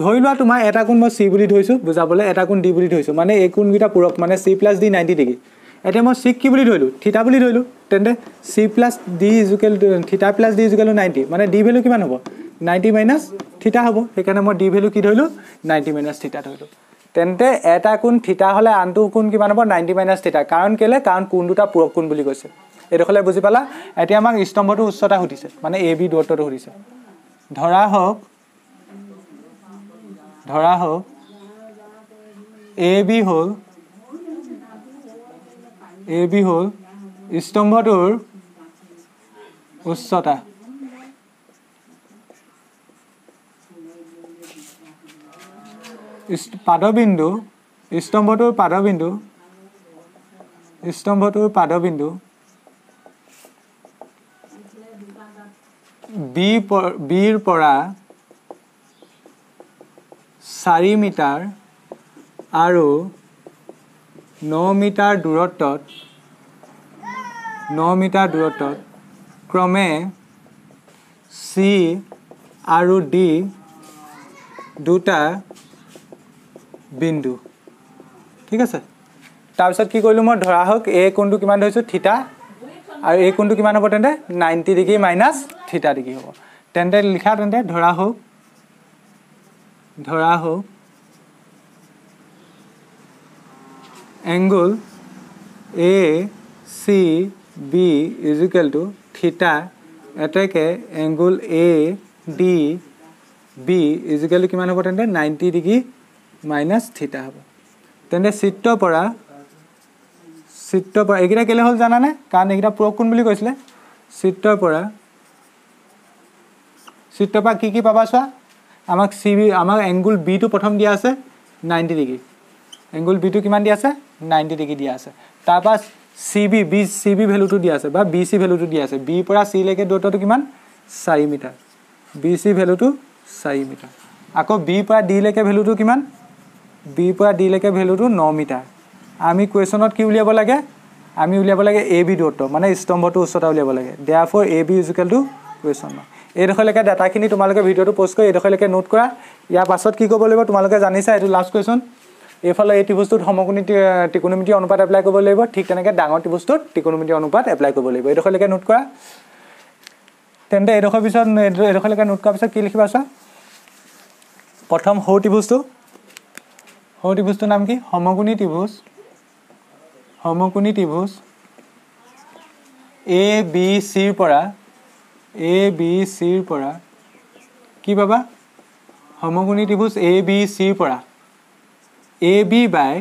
ধৰি লোৱা তোমাৰ এটা কোণ মই C বুলি ধৰিছো বুজাবলৈ এটা কোণ D বুলি ধৰিছো মানে এই কোণগিটা পূৰক মানে C + D 90 ডিগ্ৰী এতিয়া মই C কি বুলি ধৰিলো থিতা বুলি ধৰিলো তেন্তে C + D থিতা + D 90 মানে D ভ্যালু কিমান হ'ব 90 মাইনাস থিতা হ'ব সেইকাৰণে মই D ভ্যালু কি ধৰিলো 90 মাইনাস থিতা ধৰিলো তেন্তে এটা কোণ থিতা হলে আনটো কোণ কিমান হ'ব 90 মাইনাস থিতা কাৰণ কেলে কাৰণ কোণ দুটা পূৰক কোণ বুলি কৈছে এডখলে বুজি পালা এতিয়া আমাক স্তম্ভটো উচ্চতা সুধিছে মানে AB দূৰত্বটো সুধিছে ধৰা হওক AB হ'ল স্তম্ভটোৰ উচ্চতা পাদবিন্দু স্তম্ভটোৰ পাদবিন্দু বিৰ পৰা 4 মিটাৰ আৰু 9 মিটাৰ দূৰত্বত ক্ৰমে C আৰু D দুটা বিন্দু ঠিক আছে তাৰপিছত কি কৰিলো মই ধৰা হওক এই কোণটো কিমান ধৰিছো থিতা আৰু এই কোণটো কিমান হ'ব তেন্তে 90 ডিগ্ৰী মাইনাস থিতা ডিগ্ৰী হ'ব তেন্তে লিখা তেন্তে ধৰা হওক angle ACB = থিতা এটাকে angle ADB = কিমান হ'ব তেন্তে 90 ডিগ্ৰী মাইনাস থিতা হ'ব তেন্তে চিত্ৰৰ পৰা এইকেইটা কেলে হ'ল জানানে কাৰণ এইকেইটা পূৰক কোণ বুলি কৈছিলে চিত্ৰৰ পৰা কি পাবা চোৱা আমাক আমাক angle B টো প্ৰথম দিয়া আছে 90 ডিগ্ৰী angle B টো কিমান দিয়া আছে 90 ডিগ্ৰী দিয়া আছে তাৰপা CB ভ্যালুটো দিয়া আছে বা BC ভ্যালুটো দিয়া আছে B পৰা C লৈকে দূৰত্বটো কিমান 4 মিটাৰ BC ভ্যালুটো 4 মিটাৰ আকৌ B পৰা D লৈকে ভ্যালুটো কিমান B পৰা D লৈকে ভ্যালুটো 9 মিটাৰ আমি কোৱেশ্যনত কি উলিয়াব লাগে আমি উলিয়াব লাগে AB দূৰত্ব মানে স্তম্ভটো উচ্চতা উলিয়াব লাগে therefore AB = কোৱেশ্যন এইডখলৈকে ডাটাখিনি তোমালোকে ভিডিওটো পোষ্ট কৰি এইডখলৈকে নোট কৰা ইয়াৰ পাছত কি কৰিব লাগিব তোমালোকে জানিছা এটো লাষ্ট কোৱেশ্যন এইফালে এই ত্ৰিভুজটোত সমকোণী ত্ৰিকোণমিতি অনুপাত এপ্লাই কৰিব লাগিব ঠিক তেনেকৈ ডাঙৰ ত্ৰিভুজটোত ত্ৰিকোণমিতি অনুপাত এপ্লাই কৰিব লাগিব এইডখলৈকে নোট কৰা তেন্তে এইডখৰ পিছত এইডখলৈকে নোট কৰাৰ পিছত কি লিখিবা চোৱা প্ৰথম সৰু ত্ৰিভুজটোৰ নাম কি সমকোণী ত্ৰিভুজ ABC ৰ পৰা কি পাবা সমকোণী ত্ৰিভুজ ABC ৰ পৰা AB বাই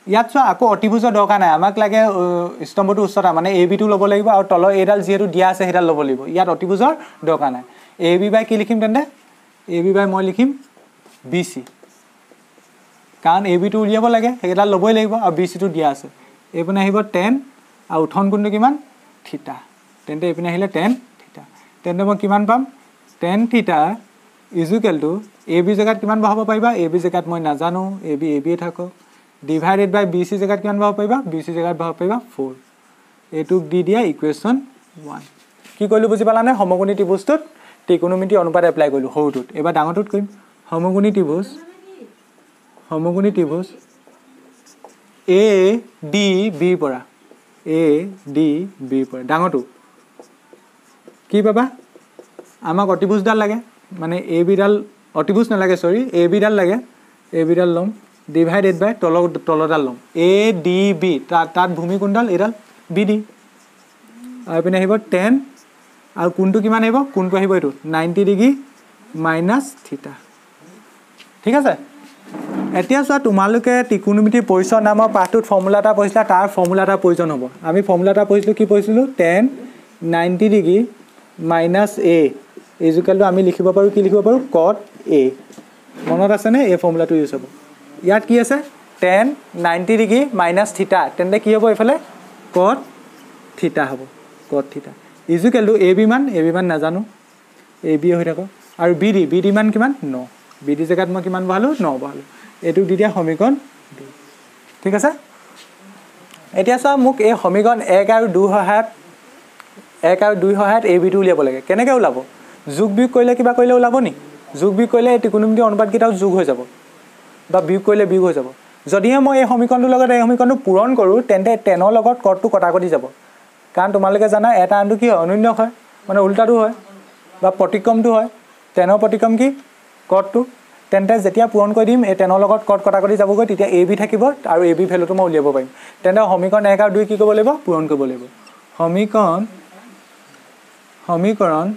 ইয়াত চোৱা আকৌ অতিভুজৰ দৰকাৰ নাই আমাক লাগে স্তম্ভটো উচ্চতা মানে AB টো ল'ব লাগিব আৰু তলৰ এডাল যেহেতু দিয়া আছে হেডাল ল'ব লাগিব ইয়াত অতিভুজৰ দৰকাৰ নাই AB বাই কি লিখিম তেন্তে AB বাই মই লিখিম BC কাৰণ এ বিটো উলিয়াব লাগে সেইকেইটা ল'বই লাগিব আৰু বি চিটো দিয়া আছে এইপিনে আহিব টেন আৰু উঠন কোণটো কিমান থিটা তেন্তে এইপিনে আহিলে টেন থিটা তেন্তে মই কিমান পাম tan theta equal two A B জেগাত কিমান বহাব পাৰিবা এ বি জেগাত মই নাজানো এ বিয়ে থাকক ডিভাইডেড বাই বি চি জেগাত কিমান বহাব পাৰিবা বি চি জেগাত বহাব পাৰিবা 4 এইটোক দি দিয়া ইকুৱেশ্যন 1 কি কৰিলোঁ বুজি পালানে সমকোণী ত্ৰিভুজটোত ত্ৰিকোণমিতি অনুপাত এপ্লাই কৰিলোঁ সৰুটোত এবাৰ ডাঙৰটোত কৰিম সমকোণী ত্ৰিভুজ এ ডি বিৰ পৰা ডাঙৰটো কি পাবা আমাক অতিভুজডাল লাগে মানে এ বিডাল অতিভুজ নালাগে সৰি এ বিডাল লাগে এ বিডাল ল'ম ডিভাইডেড বাই তলডাল ল'ম এ ডি বি তাত ভূমি কোণডাল এইডাল বি ডি আৰু এইপিনে আহিব 10 আৰু কোণটো কিমান আহিব কোণটো আহিব এইটো 90 ডিগ্ৰী মাইনাছ থিটা ঠিক আছে এতিয়া চোৱা তোমালোকে ত্ৰিকোণমিতিৰ পৰিচয় নামৰ পাঠটোত ফৰ্মুলা এটা পঢ়িছিলা তাৰ ফৰ্মুলা এটা প্ৰয়োজন হ'ব আমি ফৰ্মুলা এটা পঢ়িছিলোঁ কি পঢ়িছিলোঁ 10 90 ডিগ্ৰী মাইনাছ এ ইজুকেলটো আমি লিখিব পাৰোঁ কি লিখিব পাৰোঁ কট এ মনত আছেনে এই ফৰ্মুলাটো ইউজ হ'ব ইয়াত কি আছে 10 90 ডিগ্ৰী মাইনাছ থিটা তেন্তে কি হ'ব এইফালে কট থিটা হ'ব কট থিটা ইজুকেলটো এ বি মান নাজানো এ বি হৈ থাকক আৰু বি ডি মান কিমান 9 বি ডি জেগাত মই কিমান বহালোঁ 9 বহালোঁ এইটো দি দিয়া সমীকৰণ 2 ঠিক আছে এতিয়া চোৱা মোক এই সমীকৰণ 1 আৰু 2 সহায়ত এ বিটো উলিয়াব লাগে কেনেকৈ ওলাব যোগ বিয়োগ কৰিলে কিবা কৰিলে ওলাব নি যোগ বিয়োগ কৰিলে এই ত্ৰিকোণমিতিৰ অনুপাতকেইটাও যোগ হৈ যাব বা বিয়োগ কৰিলে বিয়োগ হৈ যাব যদিহে মই এই সমীকৰণটোৰ লগত এই সমীকৰণটো পূৰণ কৰোঁ তেন্তে 10ৰ লগত কটটো কটাকটি যাব কাৰণ তোমালোকে জানা এটা আনটো কি হয় অনন্য হয় মানে উল্টাটো হয় বা প্ৰতিক্ৰমটো হয় 10ৰ প্ৰতিক্ৰম কি কটটো তেন্তে যেতিয়া পূৰণ কৰি দিম এই 10ৰ লগত কট কটাকটি যাবগৈ তেতিয়া এ বি থাকিব আৰু এ বি ভেলুটো মই উলিয়াব পাৰিম তেন্তে সমীকৰণ 1 আৰু 2 কি কৰিব লাগিব পূৰণ কৰিব লাগিব সমীকৰণ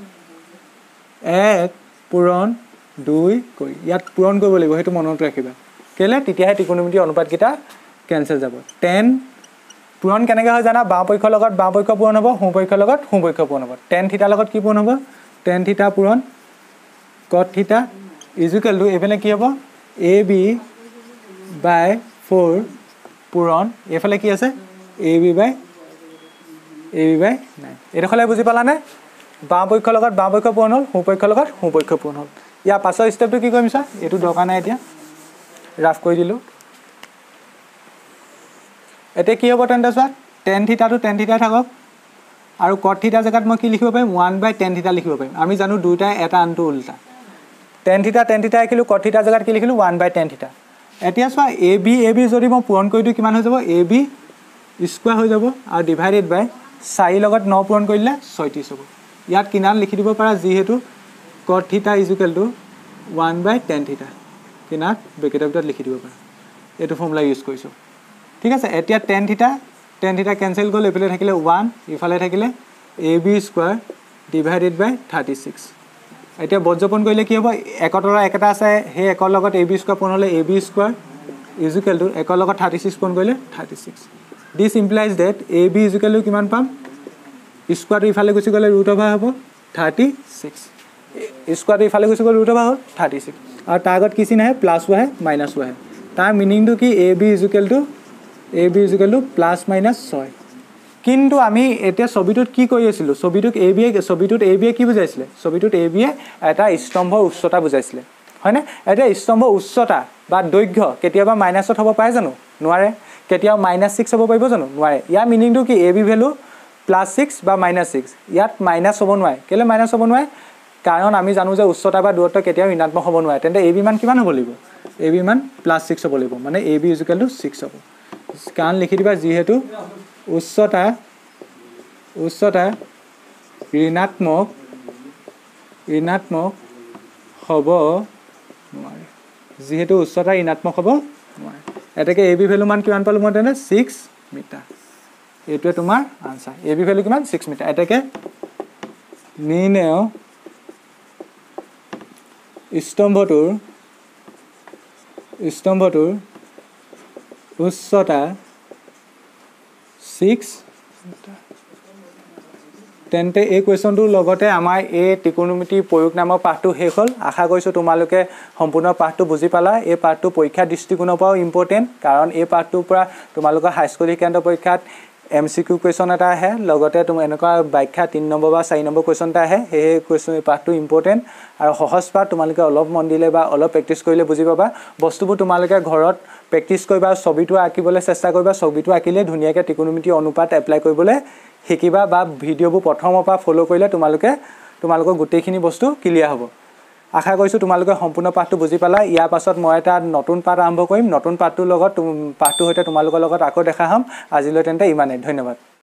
1 পূৰণ 2 কৰি ইয়াত পূৰণ কৰিব লাগিব সেইটো মনত ৰাখিবা কেলে তেতিয়াহে ত্ৰিকোণমিতিৰ অনুপাতকেইটা কেনচেল যাব 10 পূৰণ কেনেকৈ হয় জানা বাওঁ পক্ষৰ লগত বাওঁ পক্ষ পূৰণ হ'ব সোঁ পক্ষৰ লগত সোঁ পক্ষ পূৰণ হ'ব 10 থিটাৰ লগত কি পূৰণ হ'ব 10 থিটা পূৰণ কট থিটা ইজুকেল টু এইফালে কি হ'ব এ বি বাই 4 পূৰণ এইফালে কি আছে এ বি বাই 9 এইডোখৰলৈ বুজি পালানে বাওঁ পক্ষৰ লগত বাওঁ পক্ষ পূৰণ হ'ল সোঁ পক্ষৰ লগত সোঁ পক্ষ পূৰণ হ'ল ইয়াৰ পাছৰ ষ্টেপটো কি কৰিম চা এইটো দৰকাৰ নাই এতিয়া ৰাফ কৰি দিলোঁ এতিয়া কি হ'ব তেন্তে চোৱা 10 থিটাটো 10 থিটাই থাকক আৰু কট থিটা জেগাত মই কি লিখিব পাৰিম 1/10 থিটা লিখিব পাৰিম আমি জানো দুইটাই এটা আনটো উল্টা 10 থিটা লিখিলোঁ কট থিটা জেগাত কি লিখিলোঁ 1/10 থিটা এতিয়া চোৱা এ বি যদি মই পূৰণ কৰি দিওঁ কিমান হৈ যাব এ বি স্কুৱাৰ হৈ যাব আৰু ডিভাইডেড বাই 4 লগত 9 পূৰণ কৰিলে 36 হ'ব ইয়াত কিনাৰত লিখি দিব পাৰা যিহেতু কট থিটা ইজুকেল টু 1/10 থিটা কিনাৰত ব্ৰেকেটৰ ভিতৰত লিখি দিব পাৰা এইটো ফৰ্মুলা ইউজ কৰিছোঁ ঠিক আছে এতিয়া 10 থিটা কেনচেল গ'ল এইফালে থাকিলে 1 ইফালে থাকিলে এ বি স্কুৱাৰ ডিভাইডেড বাই 36 এতিয়া বজ্ৰপণ কৰিলে কি হ'ব একতৰ একেটা আছে সেই একৰ লগত এ বি স্কুৱাৰ পূৰণ হ'লে A B square equal to একৰ লগত 36 পূৰণ কৰিলে 36 this implies that A B equal to কিমান পাম স্কুৱাৰটো ইফালে গুচি গ'লে ৰুট অভাৰ হ'ব 36 স্কুৱাৰটো ইফালে গুচি গ'লে ৰুট অভাৰ হ'ল 36 আৰু তাৰ আগত কি চিন আহে প্লাছো আহে মাইনাছো আহে তাৰ মিনিংটো কি A B equal to plus minus 6 কিন্তু আমি এতিয়া ছবিটোত কি কৰি আছিলোঁ ছবিটোত এ বিয়ে কি বুজাইছিলে ছবিটোত এ বিয়ে এটা স্তম্ভৰ উচ্চতা বুজাইছিলে হয়নে এতিয়া স্তম্ভৰ উচ্চতা বা দৈৰ্ঘ্য কেতিয়াবা মাইনাছত হ'ব পাৰে জানো নোৱাৰে কেতিয়াও -6 হ'ব পাৰিব জানো নোৱাৰে ইয়াৰ মিনিংটো কি এ বি ভেলু +6 বা -6 ইয়াত মাইনাছ হ'ব নোৱাৰে কেলৈ মাইনাছ হ'ব নোৱাৰে কাৰণ আমি জানো যে উচ্চতা বা দূৰত্ব কেতিয়াও ঋণাত্মক হ'ব নোৱাৰে তেন্তে এ বি মান কিমান হ'ব লাগিব এ বি মান +6 হ'ব লাগিব মানে এ বি ইজুকেল টু 6 হ'ব কাৰণ লিখি দিবা যিহেতু উচ্চতা ঋণাত্মক হ'ব নোৱাৰে যিহেতু উচ্চতা ঋণাত্মক হ'ব নোৱাৰে এতেকে এ বি ভেলু মান কিমান পালোঁ মই তেনে 6 মিটাৰ এইটোৱে তোমাৰ আনসাৰ এ বি ভেলু কিমান 6 মিটাৰ এতেকে নিৰ্ণয় স্তম্ভটোৰ উচ্চতা 6 মিটাৰ তেন্তে এই কুৱেশ্যনটোৰ লগতে আমাৰ এই ত্ৰিকোণমিতি প্ৰয়োগ নামৰ পাঠটো শেষ হ'ল আশা কৰিছোঁ তোমালোকে সম্পূৰ্ণ পাঠটো বুজি পালা এই পাঠটো পৰীক্ষা দৃষ্টিকোণৰ পৰাও ইম্পৰ্টেণ্ট কাৰণ এই পাঠটোৰ পৰা তোমালোকৰ হাইস্কুল শিক্ষান্ত পৰীক্ষাত MCQ কুৱেশ্যন এটা আহে লগতে তুমি এনেকুৱা ব্যাখ্যা 3 নম্বৰ বা 4 নম্বৰ কুৱেশ্যন এটা আহে সেই কুৱেশ্যন পাঠটো ইম্পৰ্টেণ্ট আৰু সহজ পাঠ তোমালোকে অলপ মন দিলে বা অলপ প্ৰেক্টিছ কৰিলে বুজি পাবা বস্তুবোৰ তোমালোকে ঘৰত প্ৰেক্টিছ কৰিবা ছবিটো আঁকিবলৈ চেষ্টা কৰিবা ছবিটো আঁকিলে ধুনীয়াকৈ ত্ৰিকোণমিতি অনুপাত এপ্লাই কৰিবলৈ শিকিবা বা ভিডিঅ'বোৰ প্ৰথমৰ পৰা ফ'ল' কৰিলে তোমালোকৰ গোটেইখিনি বস্তু ক্লিয়াৰ হ'ব আশা কৰিছোঁ তোমালোকে সম্পূৰ্ণ পাঠটো বুজি পালা ইয়াৰ পাছত মই এটা নতুন পাঠ আৰম্ভ কৰিম নতুন পাঠটোৰ লগত পাঠটোৰ সৈতে তোমালোকৰ লগত আকৌ দেখা হ'ম আজিলৈ তেন্তে ইমানেই ধন্যবাদ